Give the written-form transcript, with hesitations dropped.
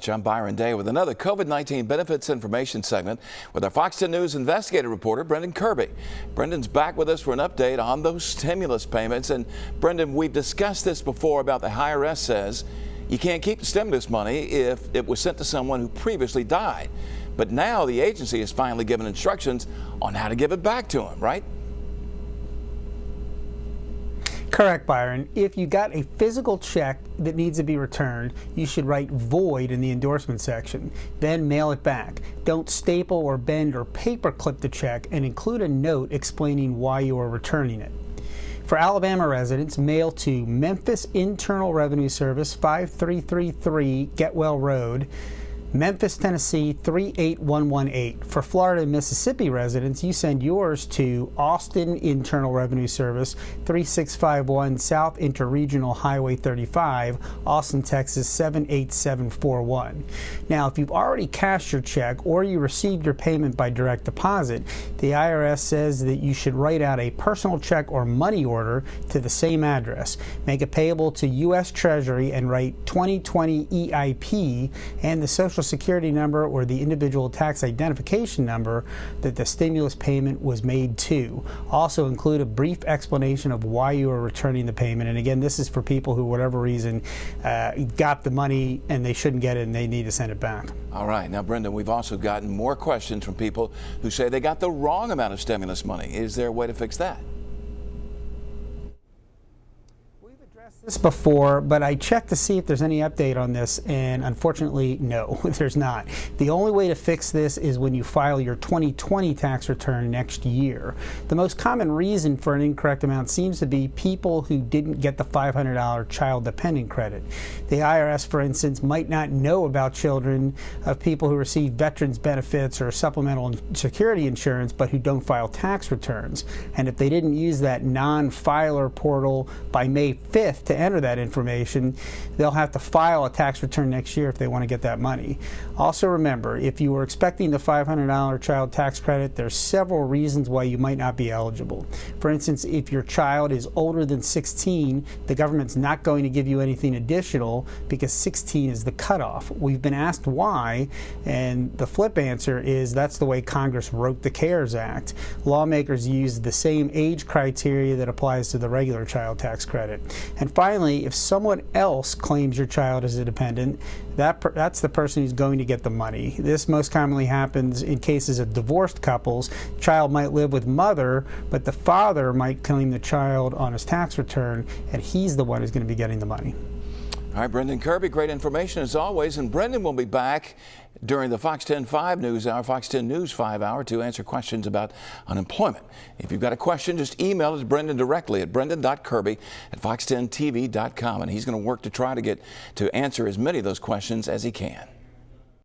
I'm Byron Day with another COVID-19 benefits information segment with our Fox 10 News investigative reporter, Brendan Kirby. Brendan's back with us for an update on those stimulus payments. And Brendan, we've discussed this before about the IRS says you can't keep the stimulus money if it was sent to someone who previously died. But now the agency has finally given instructions on how to give it back to him, right? Correct, Byron. If you got a physical check that needs to be returned, you should write void in the endorsement section, then mail it back. Don't staple or bend or paper clip the check, and include a note explaining why you are returning it. For Alabama residents, mail to Memphis Internal Revenue Service, 5333 Getwell Road, Memphis, Tennessee 38118. For Florida and Mississippi residents, you send yours to Austin Internal Revenue Service 3651 South Interregional Highway 35, Austin, Texas 78741. Now, if you've already cashed your check or you received your payment by direct deposit, the IRS says that you should write out a personal check or money order to the same address. Make it payable to U.S. Treasury and write 2020 EIP and the Social Security number or the individual tax identification number that the stimulus payment was made to. Also include a brief explanation of why you are returning the payment. And again, this is for people who, whatever reason, got the money and they shouldn't get it and they need to send it back. All right. Now, Brendan, we've also gotten more questions from people who say they got the wrong amount of stimulus money. Is there a way to fix that? This before, but I checked to see if there's any update on this, and unfortunately, no, there's not. The only way to fix this is when you file your 2020 tax return next year. The most common reason for an incorrect amount seems to be people who didn't get the $500 child dependent credit. The IRS, for instance, might not know about children of people who receive veterans benefits or supplemental security insurance, but who don't file tax returns. And if they didn't use that non-filer portal by May 5th to enter that information, they'll have to file a tax return next year if they want to get that money. Also remember, if you were expecting the $500 child tax credit, there's several reasons why you might not be eligible. For instance, if your child is older than 16, the government's not going to give you anything additional because 16 is the cutoff. We've been asked why, and the flip answer is that's the way Congress wrote the CARES Act. Lawmakers used the same age criteria that applies to the regular child tax credit. And finally, if someone else claims your child as a dependent, that's the person who's going to get the money. This most commonly happens in cases of divorced couples. Child might live with mother, but the father might claim the child on his tax return, and he's the one who's going to be getting the money. All right, Brendan Kirby, great information as always. And Brendan will be back during the Fox 10 5 News Hour, Fox 10 News 5 Hour, to answer questions about unemployment. If you've got a question, just email it to Brendan directly at brendan.kirby@fox10tv.com. And he's going to work to try to answer as many of those questions as he can.